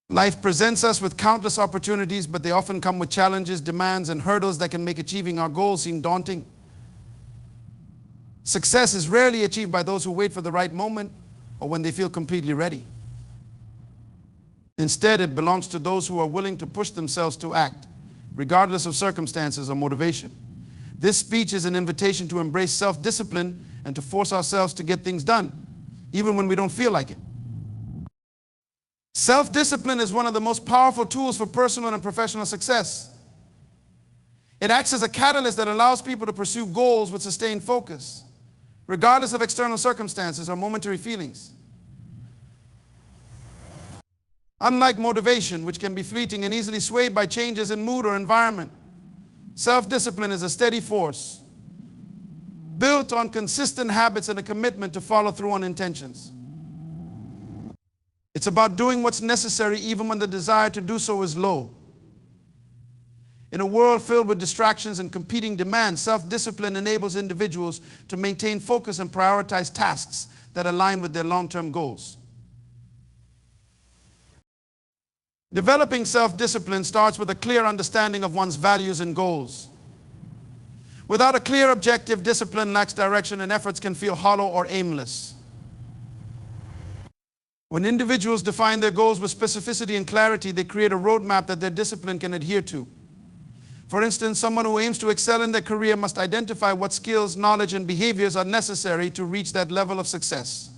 Life presents us with countless opportunities, but they often come with challenges, demands, and hurdles that can make achieving our goals seem daunting. Success is rarely achieved by those who wait for the right moment or when they feel completely ready. Instead, it belongs to those who are willing to push themselves to act, regardless of circumstances or motivation. This speech is an invitation to embrace self-discipline and to force ourselves to get things done, even when we don't feel like it. Self-discipline is one of the most powerful tools for personal and professional success. It acts as a catalyst that allows people to pursue goals with sustained focus, regardless of external circumstances or momentary feelings. Unlike motivation, which can be fleeting and easily swayed by changes in mood or environment, self-discipline is a steady force, built on consistent habits and a commitment to follow through on intentions. It's about doing what's necessary even when the desire to do so is low. In a world filled with distractions and competing demands, self-discipline enables individuals to maintain focus and prioritize tasks that align with their long-term goals. Developing self-discipline starts with a clear understanding of one's values and goals. Without a clear objective, discipline lacks direction and efforts can feel hollow or aimless. When individuals define their goals with specificity and clarity, they create a roadmap that their discipline can adhere to. For instance, someone who aims to excel in their career must identify what skills, knowledge, and behaviors are necessary to reach that level of success.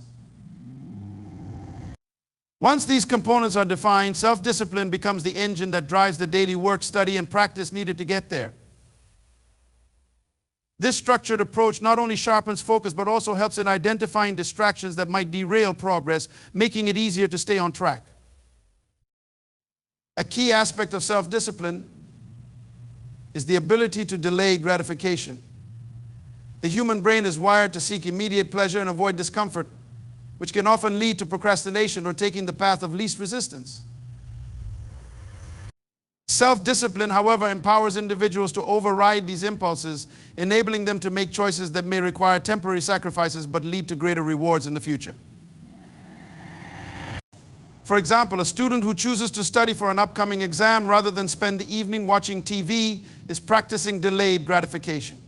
Once these components are defined, self-discipline becomes the engine that drives the daily work, study, and practice needed to get there. This structured approach not only sharpens focus, but also helps in identifying distractions that might derail progress, making it easier to stay on track. A key aspect of self-discipline is the ability to delay gratification. The human brain is wired to seek immediate pleasure and avoid discomfort, which can often lead to procrastination or taking the path of least resistance. Self-discipline, however, empowers individuals to override these impulses, enabling them to make choices that may require temporary sacrifices but lead to greater rewards in the future. For example, a student who chooses to study for an upcoming exam rather than spend the evening watching TV is practicing delayed gratification.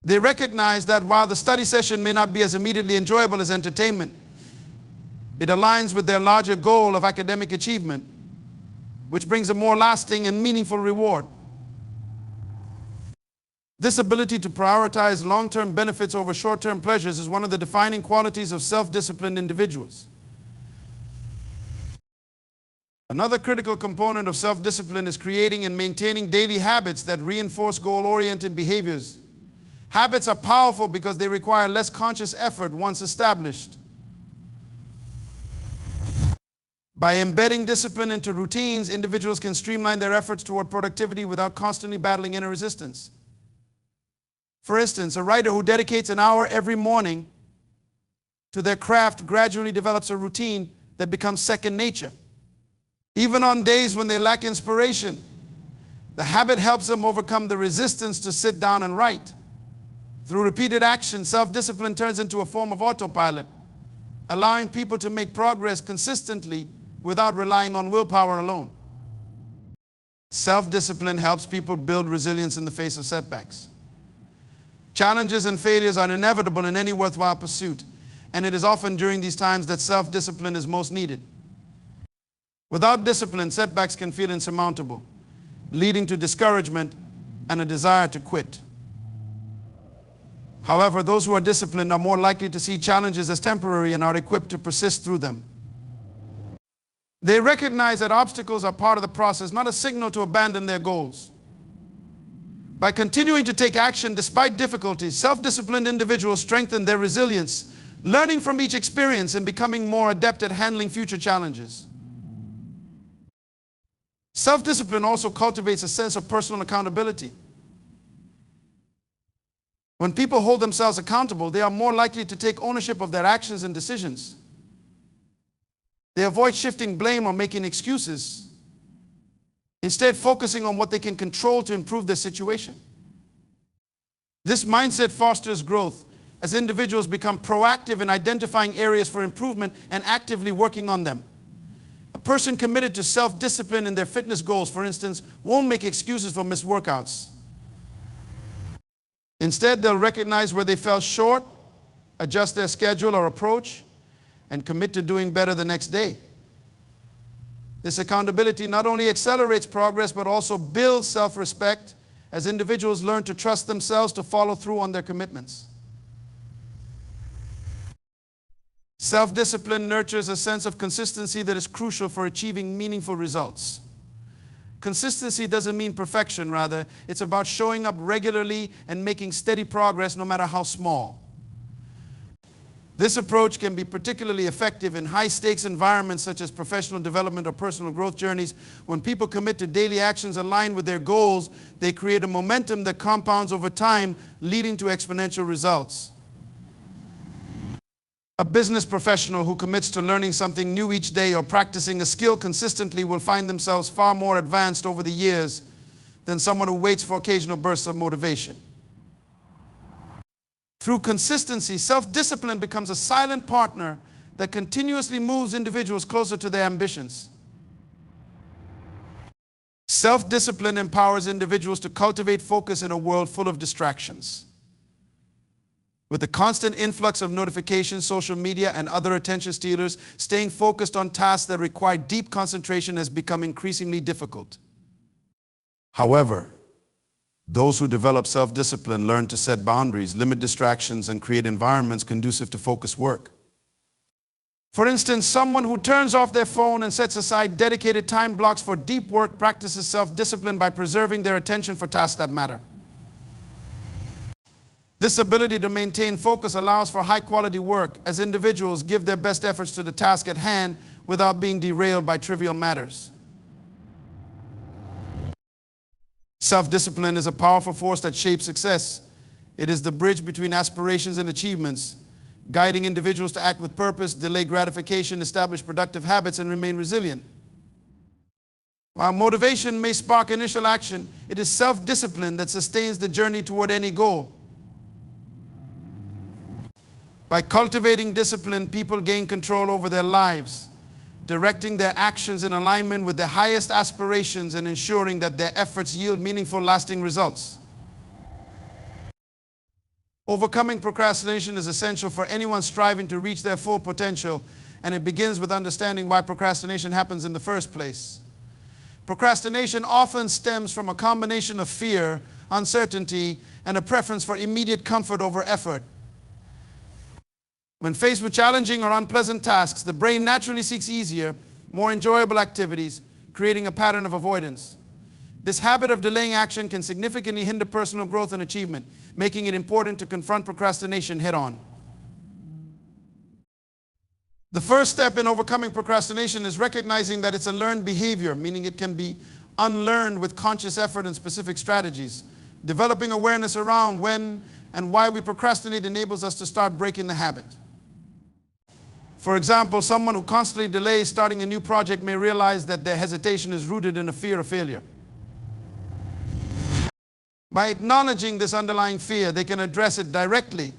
They recognize that while the study session may not be as immediately enjoyable as entertainment, it aligns with their larger goal of academic achievement, which brings a more lasting and meaningful reward. This ability to prioritize long-term benefits over short-term pleasures is one of the defining qualities of self-disciplined individuals. Another critical component of self-discipline is creating and maintaining daily habits that reinforce goal-oriented behaviors. Habits are powerful because they require less conscious effort once established. By embedding discipline into routines, individuals can streamline their efforts toward productivity without constantly battling inner resistance. For instance, a writer who dedicates an hour every morning to their craft gradually develops a routine that becomes second nature. Even on days when they lack inspiration, the habit helps them overcome the resistance to sit down and write. Through repeated action, self-discipline turns into a form of autopilot, allowing people to make progress consistently without relying on willpower alone. Self-discipline helps people build resilience in the face of setbacks. Challenges and failures are inevitable in any worthwhile pursuit, and it is often during these times that self-discipline is most needed. Without discipline, setbacks can feel insurmountable, leading to discouragement and a desire to quit. However, those who are disciplined are more likely to see challenges as temporary and are equipped to persist through them. They recognize that obstacles are part of the process, not a signal to abandon their goals. By continuing to take action despite difficulties, self-disciplined individuals strengthen their resilience, learning from each experience and becoming more adept at handling future challenges. Self-discipline also cultivates a sense of personal accountability. When people hold themselves accountable, they are more likely to take ownership of their actions and decisions. They avoid shifting blame or making excuses, instead focusing on what they can control to improve their situation. This mindset fosters growth as individuals become proactive in identifying areas for improvement and actively working on them. person committed to self-discipline in their fitness goals, for instance, won't make excuses for missed workouts. Instead, they'll recognize where they fell short, adjust their schedule or approach, and commit to doing better the next day. This accountability not only accelerates progress, but also builds self-respect as individuals learn to trust themselves to follow through on their commitments. Self-discipline nurtures a sense of consistency that is crucial for achieving meaningful results. Consistency doesn't mean perfection, rather, it's about showing up regularly and making steady progress no matter how small. This approach can be particularly effective in high-stakes environments such as professional development or personal growth journeys. When people commit to daily actions aligned with their goals, they create a momentum that compounds over time, leading to exponential results. A business professional who commits to learning something new each day or practicing a skill consistently will find themselves far more advanced over the years than someone who waits for occasional bursts of motivation. Through consistency, self-discipline becomes a silent partner that continuously moves individuals closer to their ambitions. Self-discipline empowers individuals to cultivate focus in a world full of distractions. With the constant influx of notifications, social media, and other attention stealers, staying focused on tasks that require deep concentration has become increasingly difficult. However, those who develop self-discipline learn to set boundaries, limit distractions, and create environments conducive to focused work. For instance, someone who turns off their phone and sets aside dedicated time blocks for deep work practices self-discipline by preserving their attention for tasks that matter. This ability to maintain focus allows for high-quality work as individuals give their best efforts to the task at hand without being derailed by trivial matters. Self-discipline is a powerful force that shapes success. It is the bridge between aspirations and achievements, guiding individuals to act with purpose, delay gratification, establish productive habits, and remain resilient. While motivation may spark initial action, it is self-discipline that sustains the journey toward any goal. By cultivating discipline, people gain control over their lives, directing their actions in alignment with their highest aspirations and ensuring that their efforts yield meaningful, lasting results. Overcoming procrastination is essential for anyone striving to reach their full potential, and it begins with understanding why procrastination happens in the first place. Procrastination often stems from a combination of fear, uncertainty, and a preference for immediate comfort over effort. When faced with challenging or unpleasant tasks, the brain naturally seeks easier, more enjoyable activities, creating a pattern of avoidance. This habit of delaying action can significantly hinder personal growth and achievement, making it important to confront procrastination head-on. The first step in overcoming procrastination is recognizing that it's a learned behavior, meaning it can be unlearned with conscious effort and specific strategies. Developing awareness around when and why we procrastinate enables us to start breaking the habit. For example, someone who constantly delays starting a new project may realize that their hesitation is rooted in a fear of failure. By acknowledging this underlying fear, they can address it directly,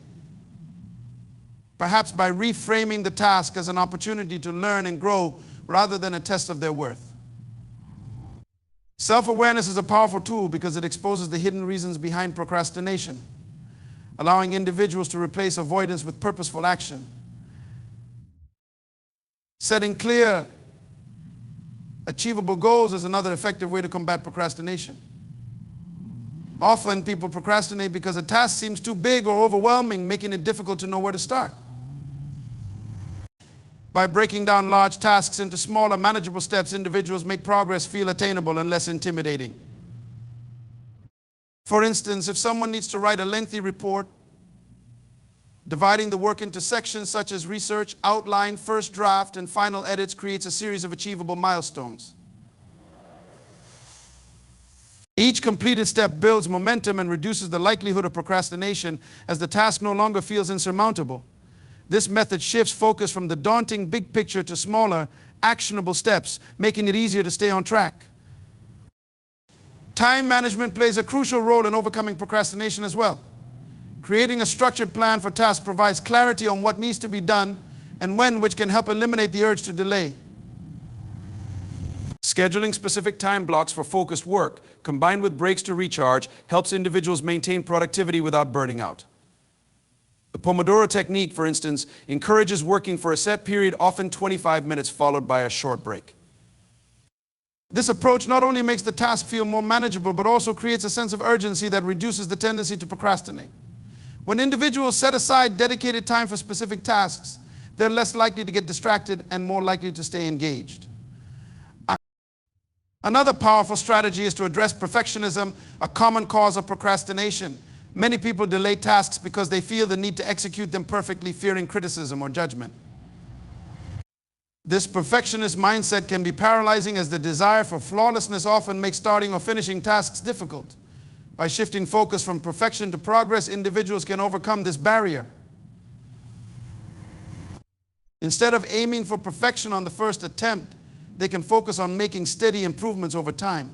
perhaps by reframing the task as an opportunity to learn and grow rather than a test of their worth. Self-awareness is a powerful tool because it exposes the hidden reasons behind procrastination, allowing individuals to replace avoidance with purposeful action. Setting clear, achievable goals is another effective way to combat procrastination. Often people procrastinate because a task seems too big or overwhelming, making it difficult to know where to start. By breaking down large tasks into smaller, manageable steps, individuals make progress feel attainable and less intimidating. For instance, if someone needs to write a lengthy report, dividing the work into sections such as research, outline, first draft, and final edits creates a series of achievable milestones. Each completed step builds momentum and reduces the likelihood of procrastination as the task no longer feels insurmountable. This method shifts focus from the daunting big picture to smaller, actionable steps, making it easier to stay on track. Time management plays a crucial role in overcoming procrastination as well. Creating a structured plan for tasks provides clarity on what needs to be done and when, which can help eliminate the urge to delay. Scheduling specific time blocks for focused work, combined with breaks to recharge, helps individuals maintain productivity without burning out. The Pomodoro technique, for instance, encourages working for a set period, often 25 minutes, followed by a short break. This approach not only makes the task feel more manageable, but also creates a sense of urgency that reduces the tendency to procrastinate. When individuals set aside dedicated time for specific tasks, they're less likely to get distracted and more likely to stay engaged. Another powerful strategy is to address perfectionism, a common cause of procrastination. Many people delay tasks because they feel the need to execute them perfectly, fearing criticism or judgment. This perfectionist mindset can be paralyzing, as the desire for flawlessness often makes starting or finishing tasks difficult. By shifting focus from perfection to progress, individuals can overcome this barrier. Instead of aiming for perfection on the first attempt, they can focus on making steady improvements over time.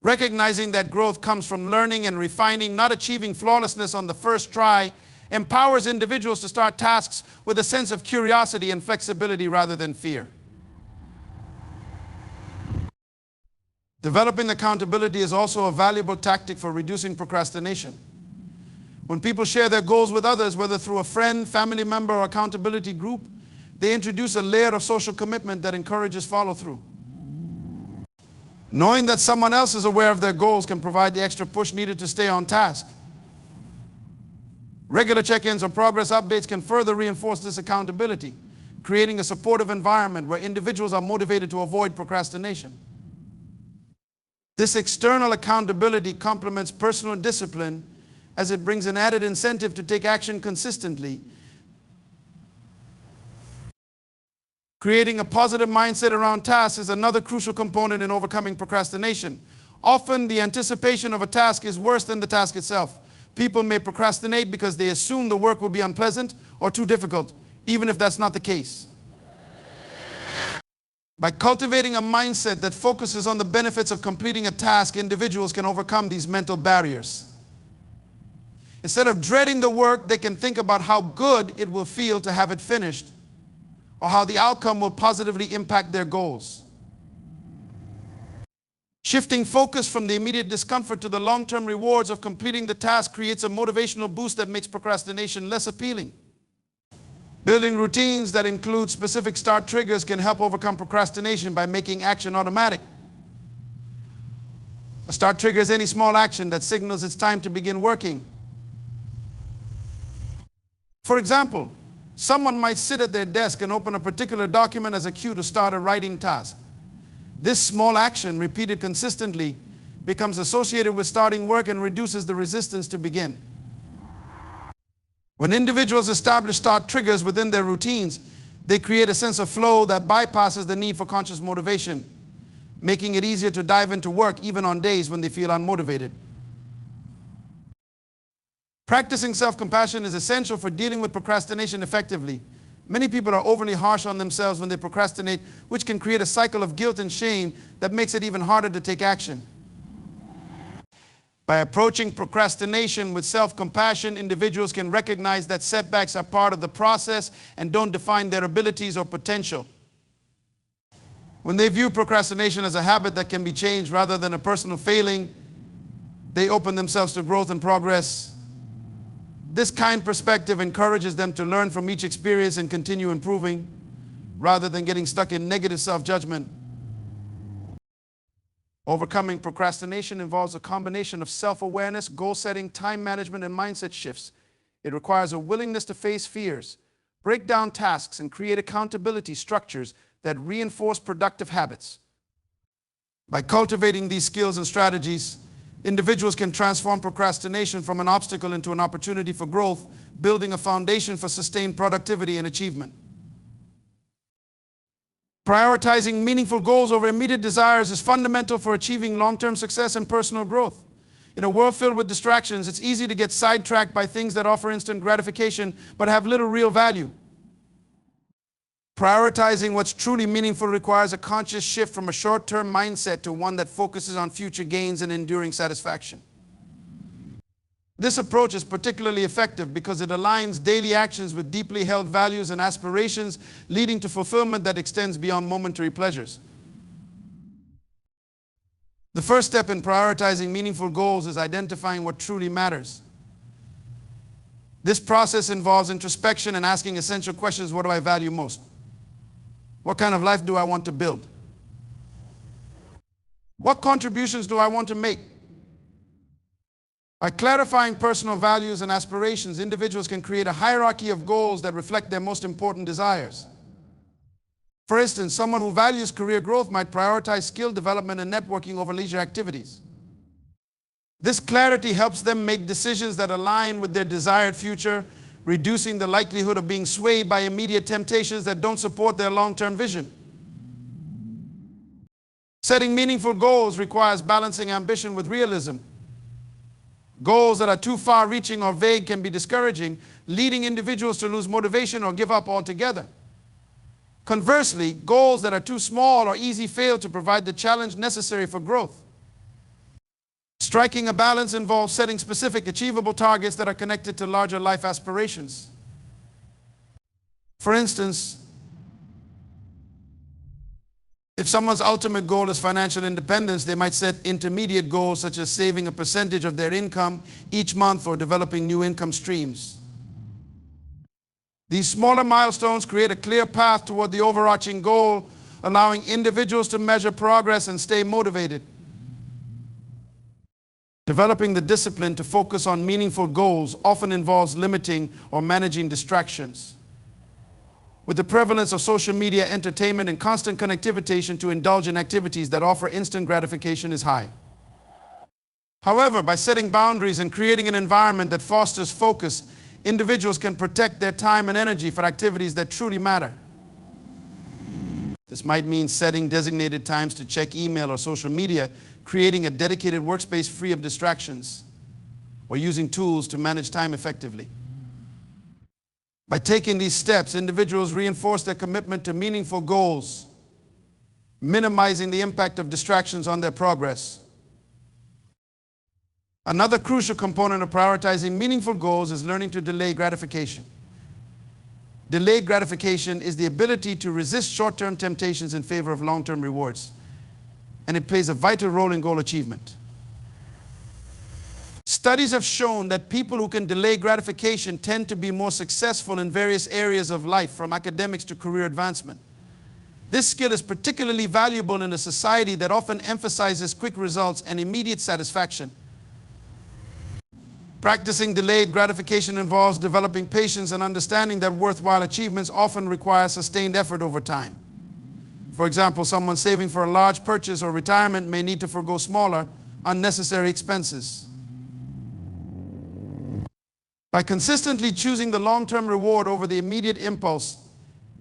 Recognizing that growth comes from learning and refining, not achieving flawlessness on the first try, empowers individuals to start tasks with a sense of curiosity and flexibility rather than fear. Developing accountability is also a valuable tactic for reducing procrastination. When people share their goals with others, whether through a friend, family member, or accountability group, they introduce a layer of social commitment that encourages follow-through. Knowing that someone else is aware of their goals can provide the extra push needed to stay on task. Regular check-ins or progress updates can further reinforce this accountability, creating a supportive environment where individuals are motivated to avoid procrastination. This external accountability complements personal discipline, as it brings an added incentive to take action consistently. Creating a positive mindset around tasks is another crucial component in overcoming procrastination. Often, the anticipation of a task is worse than the task itself. People may procrastinate because they assume the work will be unpleasant or too difficult, even if that's not the case. By cultivating a mindset that focuses on the benefits of completing a task, individuals can overcome these mental barriers. Instead of dreading the work, they can think about how good it will feel to have it finished, or how the outcome will positively impact their goals. Shifting focus from the immediate discomfort to the long-term rewards of completing the task creates a motivational boost that makes procrastination less appealing. Building routines that include specific start triggers can help overcome procrastination by making action automatic. A start trigger is any small action that signals it's time to begin working. For example, someone might sit at their desk and open a particular document as a cue to start a writing task. This small action, repeated consistently, becomes associated with starting work and reduces the resistance to begin. When individuals establish start triggers within their routines, they create a sense of flow that bypasses the need for conscious motivation, making it easier to dive into work even on days when they feel unmotivated. Practicing self-compassion is essential for dealing with procrastination effectively. Many people are overly harsh on themselves when they procrastinate, which can create a cycle of guilt and shame that makes it even harder to take action. By approaching procrastination with self-compassion, individuals can recognize that setbacks are part of the process and don't define their abilities or potential. When they view procrastination as a habit that can be changed rather than a personal failing, they open themselves to growth and progress. This kind perspective encourages them to learn from each experience and continue improving, rather than getting stuck in negative self-judgment. Overcoming procrastination involves a combination of self-awareness, goal-setting, time management, and mindset shifts. It requires a willingness to face fears, break down tasks, and create accountability structures that reinforce productive habits. By cultivating these skills and strategies, individuals can transform procrastination from an obstacle into an opportunity for growth, building a foundation for sustained productivity and achievement. Prioritizing meaningful goals over immediate desires is fundamental for achieving long-term success and personal growth. In a world filled with distractions, it's easy to get sidetracked by things that offer instant gratification but have little real value. Prioritizing what's truly meaningful requires a conscious shift from a short-term mindset to one that focuses on future gains and enduring satisfaction. This approach is particularly effective because it aligns daily actions with deeply held values and aspirations, leading to fulfillment that extends beyond momentary pleasures. The first step in prioritizing meaningful goals is identifying what truly matters. This process involves introspection and asking essential questions. What do I value most? What kind of life do I want to build? What contributions do I want to make? By clarifying personal values and aspirations, individuals can create a hierarchy of goals that reflect their most important desires. For instance, someone who values career growth might prioritize skill development and networking over leisure activities. This clarity helps them make decisions that align with their desired future, reducing the likelihood of being swayed by immediate temptations that don't support their long-term vision. Setting meaningful goals requires balancing ambition with realism. Goals that are too far-reaching or vague can be discouraging, leading individuals to lose motivation or give up altogether. Conversely, goals that are too small or easy fail to provide the challenge necessary for growth. Striking a balance involves setting specific, achievable targets that are connected to larger life aspirations. For instance, if someone's ultimate goal is financial independence, they might set intermediate goals such as saving a percentage of their income each month or developing new income streams. These smaller milestones create a clear path toward the overarching goal, allowing individuals to measure progress and stay motivated. Developing the discipline to focus on meaningful goals often involves limiting or managing distractions. With the prevalence of social media, entertainment, and constant connectivity to indulge in activities that offer instant gratification is high. However, by setting boundaries and creating an environment that fosters focus, individuals can protect their time and energy for activities that truly matter. This might mean setting designated times to check email or social media, creating a dedicated workspace free of distractions, or using tools to manage time effectively. By taking these steps, individuals reinforce their commitment to meaningful goals, minimizing the impact of distractions on their progress. Another crucial component of prioritizing meaningful goals is learning to delay gratification. Delayed gratification is the ability to resist short-term temptations in favor of long-term rewards, and it plays a vital role in goal achievement. Studies have shown that people who can delay gratification tend to be more successful in various areas of life, from academics to career advancement. This skill is particularly valuable in a society that often emphasizes quick results and immediate satisfaction. Practicing delayed gratification involves developing patience and understanding that worthwhile achievements often require sustained effort over time. For example, someone saving for a large purchase or retirement may need to forego smaller, unnecessary expenses. By consistently choosing the long-term reward over the immediate impulse,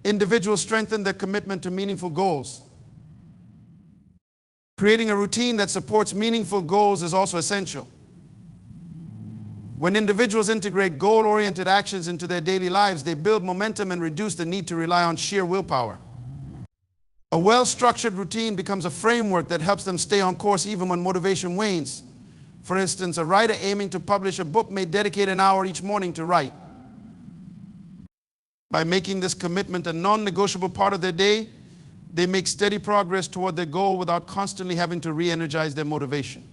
individuals strengthen their commitment to meaningful goals. Creating a routine that supports meaningful goals is also essential. When individuals integrate goal-oriented actions into their daily lives, they build momentum and reduce the need to rely on sheer willpower. A well-structured routine becomes a framework that helps them stay on course even when motivation wanes. For instance, a writer aiming to publish a book may dedicate an hour each morning to write. By making this commitment a non-negotiable part of their day, they make steady progress toward their goal without constantly having to re-energize their motivation.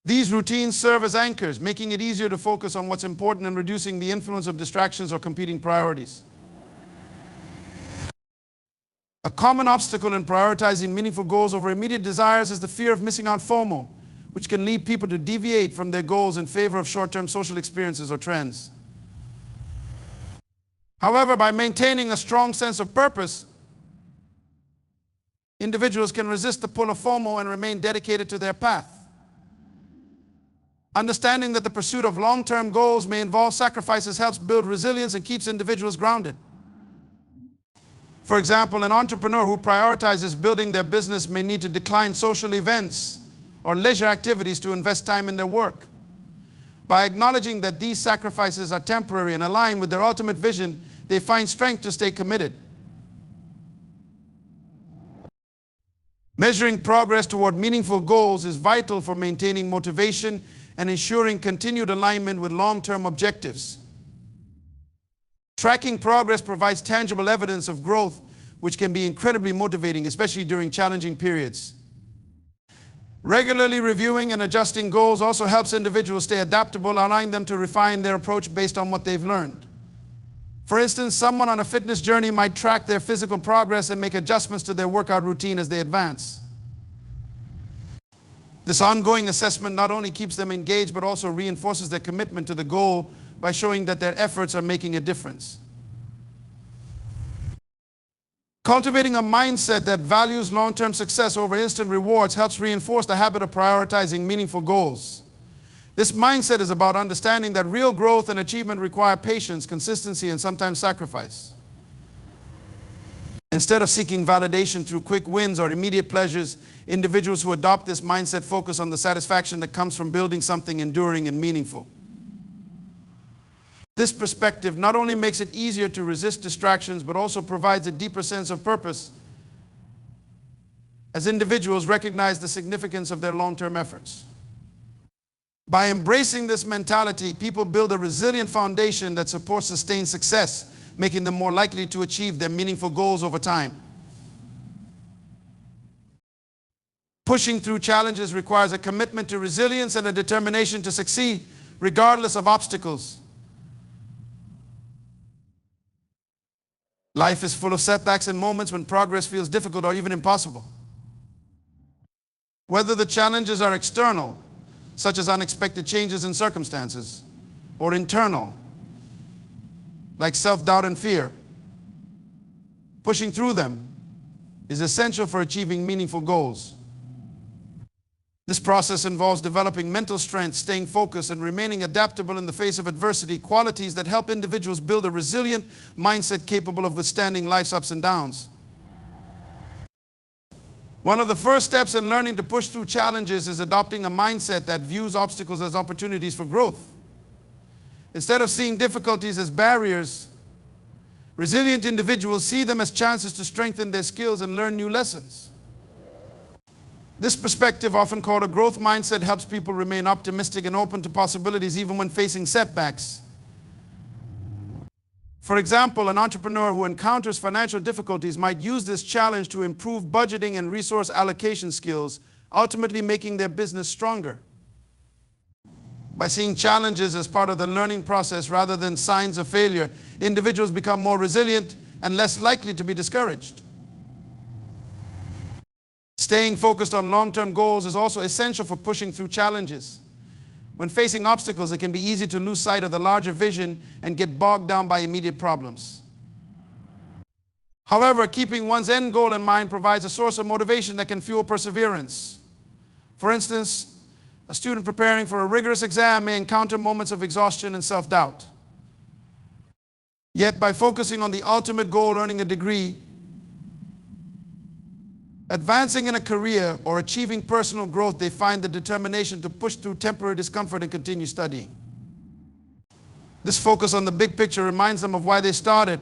These routines serve as anchors, making it easier to focus on what's important and reducing the influence of distractions or competing priorities. A common obstacle in prioritizing meaningful goals over immediate desires is the fear of missing out FOMO, which can lead people to deviate from their goals in favor of short-term social experiences or trends. However, by maintaining a strong sense of purpose, individuals can resist the pull of FOMO and remain dedicated to their path. Understanding that the pursuit of long-term goals may involve sacrifices helps build resilience and keeps individuals grounded. For example, an entrepreneur who prioritizes building their business may need to decline social events or leisure activities to invest time in their work. By acknowledging that these sacrifices are temporary and align with their ultimate vision, they find strength to stay committed. Measuring progress toward meaningful goals is vital for maintaining motivation and ensuring continued alignment with long-term objectives. Tracking progress provides tangible evidence of growth, which can be incredibly motivating, especially during challenging periods. Regularly reviewing and adjusting goals also helps individuals stay adaptable, allowing them to refine their approach based on what they've learned. For instance, someone on a fitness journey might track their physical progress and make adjustments to their workout routine as they advance. This ongoing assessment not only keeps them engaged, but also reinforces their commitment to the goal by showing that their efforts are making a difference. Cultivating a mindset that values long-term success over instant rewards helps reinforce the habit of prioritizing meaningful goals. This mindset is about understanding that real growth and achievement require patience, consistency, and sometimes sacrifice. Instead of seeking validation through quick wins or immediate pleasures, individuals who adopt this mindset focus on the satisfaction that comes from building something enduring and meaningful. This perspective not only makes it easier to resist distractions, but also provides a deeper sense of purpose as individuals recognize the significance of their long-term efforts. By embracing this mentality, people build a resilient foundation that supports sustained success, making them more likely to achieve their meaningful goals over time. Pushing through challenges requires a commitment to resilience and a determination to succeed, regardless of obstacles. Life is full of setbacks and moments when progress feels difficult or even impossible. Whether the challenges are external, such as unexpected changes in circumstances, or internal, like self-doubt and fear, pushing through them is essential for achieving meaningful goals. This process involves developing mental strength, staying focused, and remaining adaptable in the face of adversity, qualities that help individuals build a resilient mindset capable of withstanding life's ups and downs. One of the first steps in learning to push through challenges is adopting a mindset that views obstacles as opportunities for growth. Instead of seeing difficulties as barriers, resilient individuals see them as chances to strengthen their skills and learn new lessons. This perspective, often called a growth mindset, helps people remain optimistic and open to possibilities even when facing setbacks. For example, an entrepreneur who encounters financial difficulties might use this challenge to improve budgeting and resource allocation skills, ultimately making their business stronger. By seeing challenges as part of the learning process rather than signs of failure, individuals become more resilient and less likely to be discouraged. Staying focused on long-term goals is also essential for pushing through challenges. When facing obstacles, it can be easy to lose sight of the larger vision and get bogged down by immediate problems. However, keeping one's end goal in mind provides a source of motivation that can fuel perseverance. For instance, a student preparing for a rigorous exam may encounter moments of exhaustion and self-doubt. Yet, by focusing on the ultimate goal, earning a degree, advancing in a career, or achieving personal growth, they find the determination to push through temporary discomfort and continue studying. This focus on the big picture reminds them of why they started,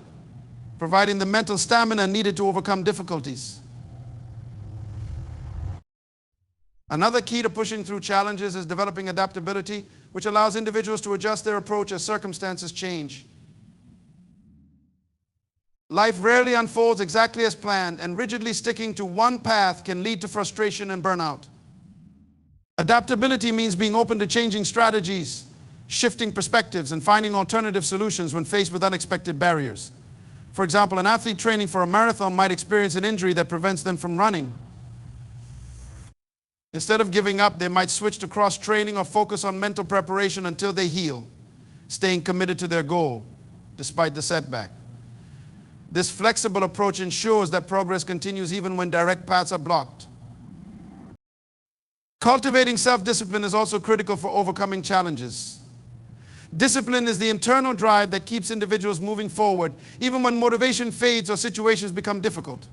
providing the mental stamina needed to overcome difficulties. Another key to pushing through challenges is developing adaptability, which allows individuals to adjust their approach as circumstances change. Life rarely unfolds exactly as planned, and rigidly sticking to one path can lead to frustration and burnout. Adaptability means being open to changing strategies, shifting perspectives, and finding alternative solutions when faced with unexpected barriers. For example, an athlete training for a marathon might experience an injury that prevents them from running. Instead of giving up, they might switch to cross-training or focus on mental preparation until they heal, staying committed to their goal despite the setback. This flexible approach ensures that progress continues even when direct paths are blocked. Cultivating self-discipline is also critical for overcoming challenges. Discipline is the internal drive that keeps individuals moving forward, even when motivation fades or situations become difficult.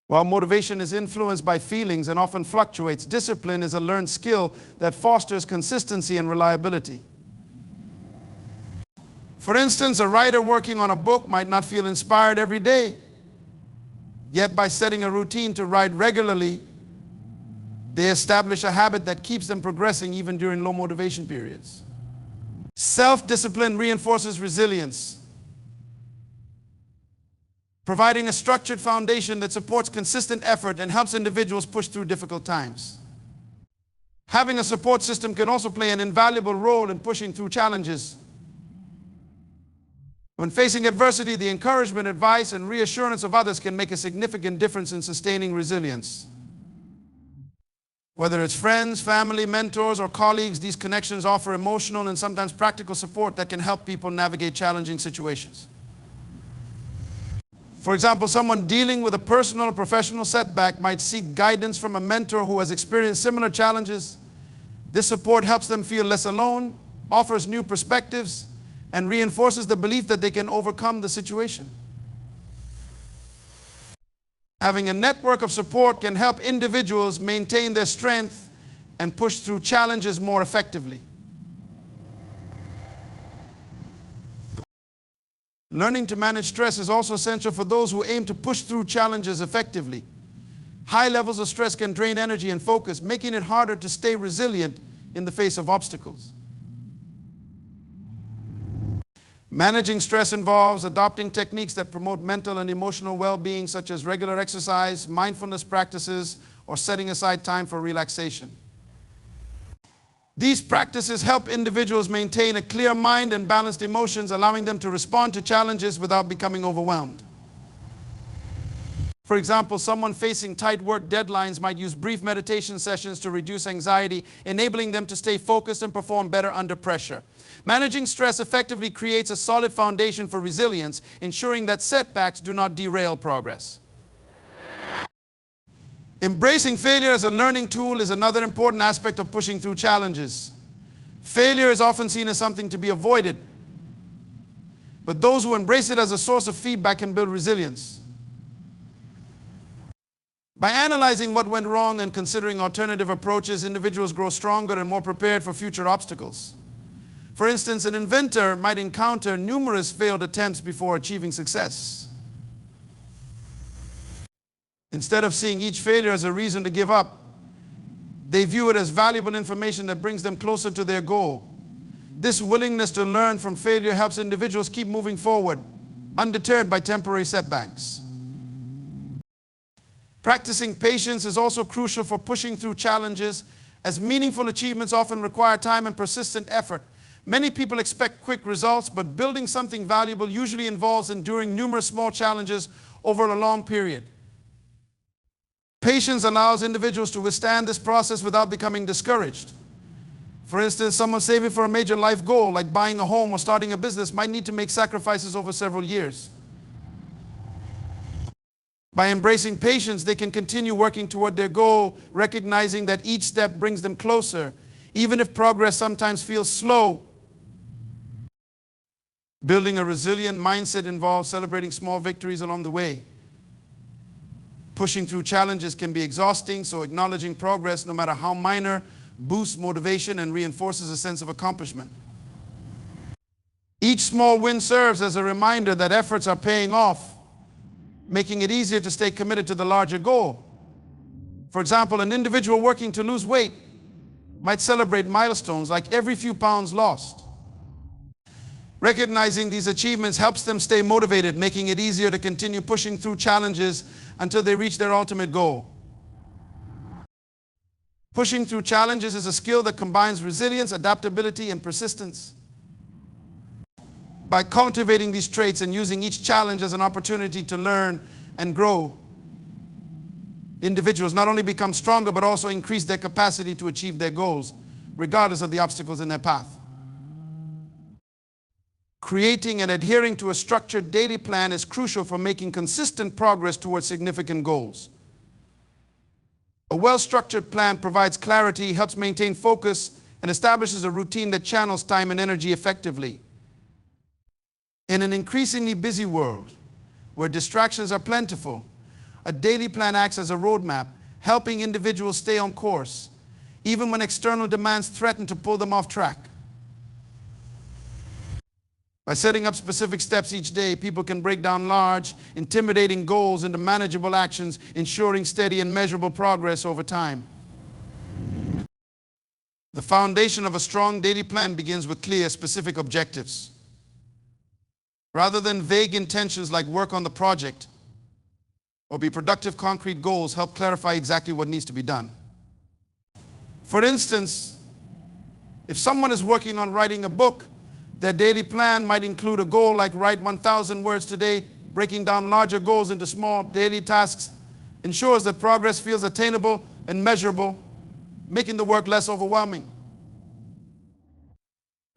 While motivation is influenced by feelings and often fluctuates, discipline is a learned skill that fosters consistency and reliability. For instance, a writer working on a book might not feel inspired every day. Yet by setting a routine to write regularly, they establish a habit that keeps them progressing even during low motivation periods. Self-discipline reinforces resilience. providing a structured foundation that supports consistent effort and helps individuals push through difficult times. Having a support system can also play an invaluable role in pushing through challenges. When facing adversity, the encouragement, advice, and reassurance of others can make a significant difference in sustaining resilience. Whether it's friends, family, mentors, or colleagues, these connections offer emotional and sometimes practical support that can help people navigate challenging situations. For example, someone dealing with a personal or professional setback might seek guidance from a mentor who has experienced similar challenges. This support helps them feel less alone, offers new perspectives, and reinforces the belief that they can overcome the situation. Having a network of support can help individuals maintain their strength and push through challenges more effectively. Learning to manage stress is also essential for those who aim to push through challenges effectively. High levels of stress can drain energy and focus, making it harder to stay resilient in the face of obstacles. Managing stress involves adopting techniques that promote mental and emotional well-being, such as regular exercise, mindfulness practices, or setting aside time for relaxation. These practices help individuals maintain a clear mind and balanced emotions, allowing them to respond to challenges without becoming overwhelmed. For example, someone facing tight work deadlines might use brief meditation sessions to reduce anxiety, enabling them to stay focused and perform better under pressure. Managing stress effectively creates a solid foundation for resilience, ensuring that setbacks do not derail progress. Embracing failure as a learning tool is another important aspect of pushing through challenges. Failure is often seen as something to be avoided, but those who embrace it as a source of feedback can build resilience. By analyzing what went wrong and considering alternative approaches, individuals grow stronger and more prepared for future obstacles. For instance, an inventor might encounter numerous failed attempts before achieving success. Instead of seeing each failure as a reason to give up, they view it as valuable information that brings them closer to their goal. This willingness to learn from failure helps individuals keep moving forward, undeterred by temporary setbacks. Practicing patience is also crucial for pushing through challenges, as meaningful achievements often require time and persistent effort. Many people expect quick results, but building something valuable usually involves enduring numerous small challenges over a long period. Patience allows individuals to withstand this process without becoming discouraged. For instance, someone saving for a major life goal, like buying a home or starting a business, might need to make sacrifices over several years. By embracing patience, they can continue working toward their goal, recognizing that each step brings them closer, even if progress sometimes feels slow. Building a resilient mindset involves celebrating small victories along the way. Pushing through challenges can be exhausting, so acknowledging progress, no matter how minor, boosts motivation and reinforces a sense of accomplishment. Each small win serves as a reminder that efforts are paying off, making it easier to stay committed to the larger goal. For example, an individual working to lose weight might celebrate milestones like every few pounds lost. Recognizing these achievements helps them stay motivated, making it easier to continue pushing through challenges until they reach their ultimate goal. Pushing through challenges is a skill that combines resilience, adaptability, and persistence. By cultivating these traits and using each challenge as an opportunity to learn and grow, individuals not only become stronger but also increase their capacity to achieve their goals, regardless of the obstacles in their path. Creating and adhering to a structured daily plan is crucial for making consistent progress towards significant goals. A well-structured plan provides clarity, helps maintain focus, and establishes a routine that channels time and energy effectively. In an increasingly busy world, where distractions are plentiful, a daily plan acts as a roadmap, helping individuals stay on course, even when external demands threaten to pull them off track. By setting up specific steps each day, people can break down large, intimidating goals into manageable actions, ensuring steady and measurable progress over time. The foundation of a strong daily plan begins with clear, specific objectives. Rather than vague intentions like work on the project, or be productive concrete goals help clarify exactly what needs to be done. For instance, if someone is working on writing a book, their daily plan might include a goal like write 1,000 words today. Breaking down larger goals into small daily tasks ensures that progress feels attainable and measurable, making the work less overwhelming.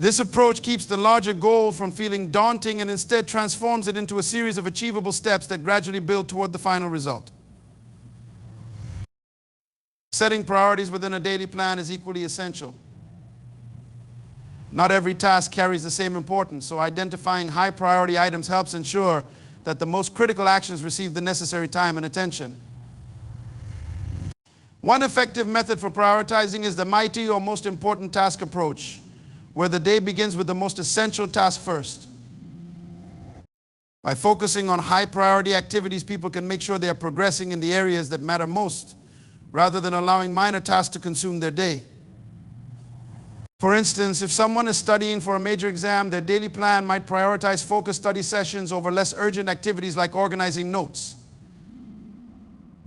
This approach keeps the larger goal from feeling daunting and instead transforms it into a series of achievable steps that gradually build toward the final result. Setting priorities within a daily plan is equally essential. Not every task carries the same importance, so identifying high priority items helps ensure that the most critical actions receive the necessary time and attention. One effective method for prioritizing is the mighty or most important task approach, where the day begins with the most essential task first. By focusing on high priority activities, people can make sure they are progressing in the areas that matter most, rather than allowing minor tasks to consume their day. For instance, if someone is studying for a major exam, their daily plan might prioritize focused study sessions over less urgent activities like organizing notes.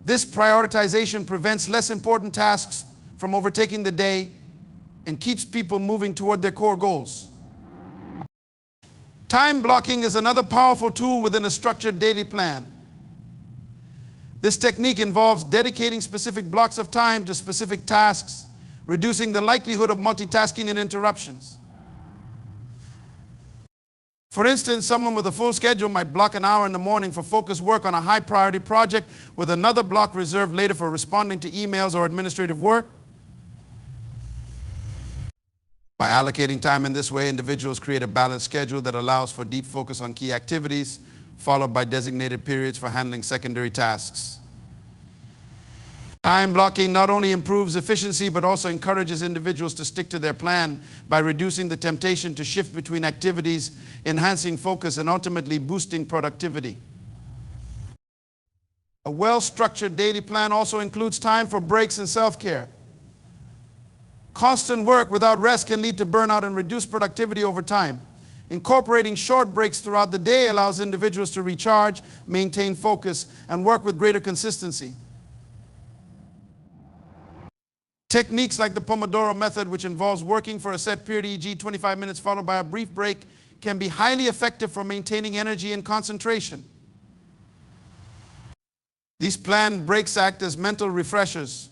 This prioritization prevents less important tasks from overtaking the day and keeps people moving toward their core goals. Time blocking is another powerful tool within a structured daily plan. This technique involves dedicating specific blocks of time to specific tasks, reducing the likelihood of multitasking and interruptions. For instance, someone with a full schedule might block an hour in the morning for focused work on a high priority project, with another block reserved later for responding to emails or administrative work. By allocating time in this way, individuals create a balanced schedule that allows for deep focus on key activities, followed by designated periods for handling secondary tasks. Time blocking not only improves efficiency, but also encourages individuals to stick to their plan by reducing the temptation to shift between activities, enhancing focus, and ultimately boosting productivity. A well-structured daily plan also includes time for breaks and self-care. Constant work without rest can lead to burnout and reduce productivity over time. Incorporating short breaks throughout the day allows individuals to recharge, maintain focus, and work with greater consistency. Techniques like the Pomodoro method, which involves working for a set period, e.g. 25 minutes followed by a brief break, can be highly effective for maintaining energy and concentration. These planned breaks act as mental refreshers,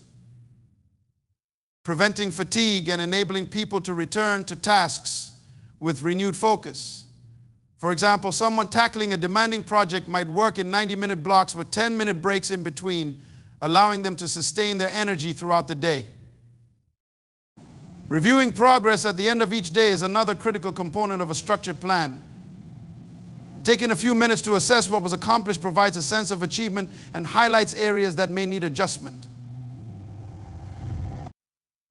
preventing fatigue and enabling people to return to tasks with renewed focus. For example, someone tackling a demanding project might work in 90-minute blocks with 10-minute breaks in between, allowing them to sustain their energy throughout the day. Reviewing progress at the end of each day is another critical component of a structured plan. Taking a few minutes to assess what was accomplished provides a sense of achievement and highlights areas that may need adjustment.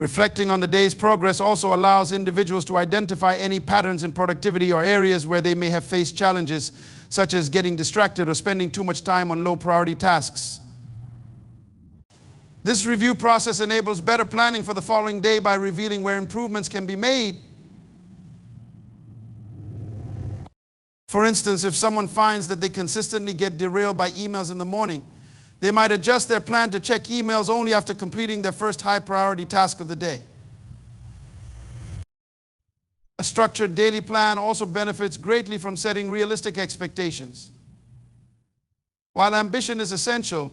Reflecting on the day's progress also allows individuals to identify any patterns in productivity or areas where they may have faced challenges, such as getting distracted or spending too much time on low-priority tasks. This review process enables better planning for the following day by revealing where improvements can be made. For instance, if someone finds that they consistently get derailed by emails in the morning, they might adjust their plan to check emails only after completing their first high-priority task of the day. A structured daily plan also benefits greatly from setting realistic expectations. While ambition is essential,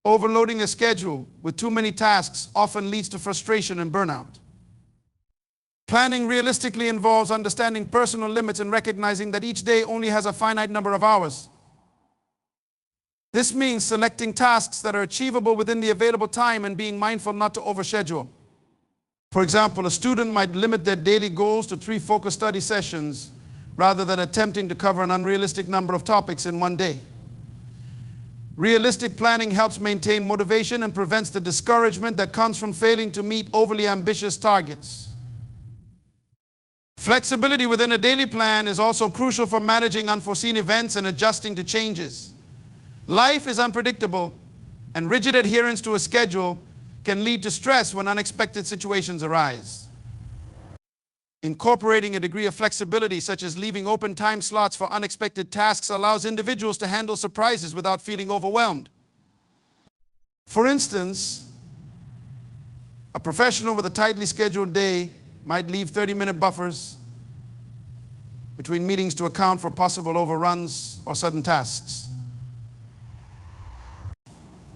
overloading a schedule with too many tasks often leads to frustration and burnout. Planning realistically involves understanding personal limits and recognizing that each day only has a finite number of hours. This means selecting tasks that are achievable within the available time and being mindful not to overschedule. For example, a student might limit their daily goals to 3 focused study sessions rather than attempting to cover an unrealistic number of topics in one day. Realistic planning helps maintain motivation and prevents the discouragement that comes from failing to meet overly ambitious targets. Flexibility within a daily plan is also crucial for managing unforeseen events and adjusting to changes. Life is unpredictable, and rigid adherence to a schedule can lead to stress when unexpected situations arise. Incorporating a degree of flexibility, such as leaving open time slots for unexpected tasks, allows individuals to handle surprises without feeling overwhelmed. For instance, a professional with a tightly scheduled day might leave 30-minute buffers between meetings to account for possible overruns or sudden tasks.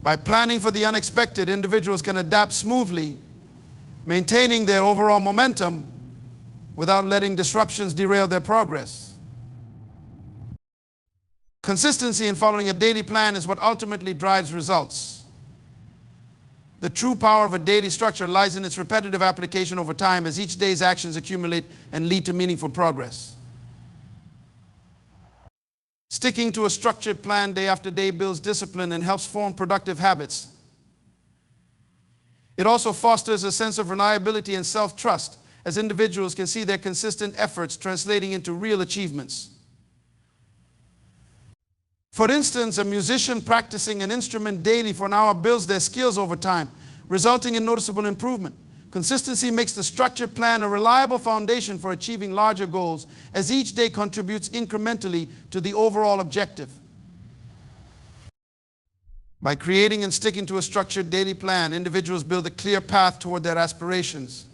By planning for the unexpected, individuals can adapt smoothly, maintaining their overall momentum without letting disruptions derail their progress. Consistency in following a daily plan is what ultimately drives results. The true power of a daily structure lies in its repetitive application over time as each day's actions accumulate and lead to meaningful progress. Sticking to a structured plan day after day builds discipline and helps form productive habits. It also fosters a sense of reliability and self-trust, as individuals can see their consistent efforts translating into real achievements. For instance, a musician practicing an instrument daily for an hour builds their skills over time, resulting in noticeable improvement. Consistency makes the structured plan a reliable foundation for achieving larger goals, as each day contributes incrementally to the overall objective. By creating and sticking to a structured daily plan, individuals build a clear path toward their aspirations.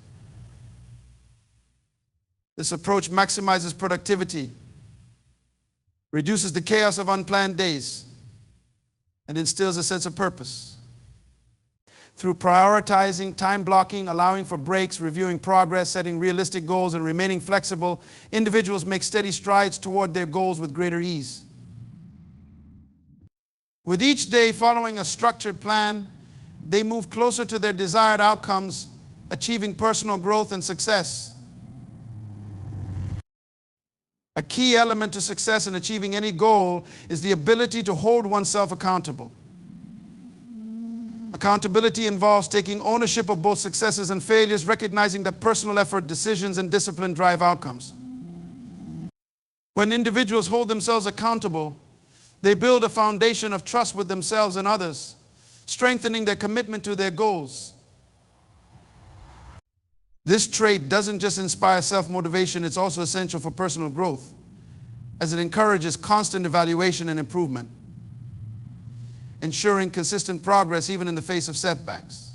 This approach maximizes productivity, reduces the chaos of unplanned days, and instills a sense of purpose. Through prioritizing, time blocking, allowing for breaks, reviewing progress, setting realistic goals, and remaining flexible, individuals make steady strides toward their goals with greater ease. With each day following a structured plan, they move closer to their desired outcomes, achieving personal growth and success. A key element to success in achieving any goal is the ability to hold oneself accountable. Accountability involves taking ownership of both successes and failures, recognizing that personal effort, decisions, and discipline drive outcomes. When individuals hold themselves accountable, they build a foundation of trust with themselves and others, strengthening their commitment to their goals. This trait doesn't just inspire self-motivation, it's also essential for personal growth, as it encourages constant evaluation and improvement, ensuring consistent progress even in the face of setbacks.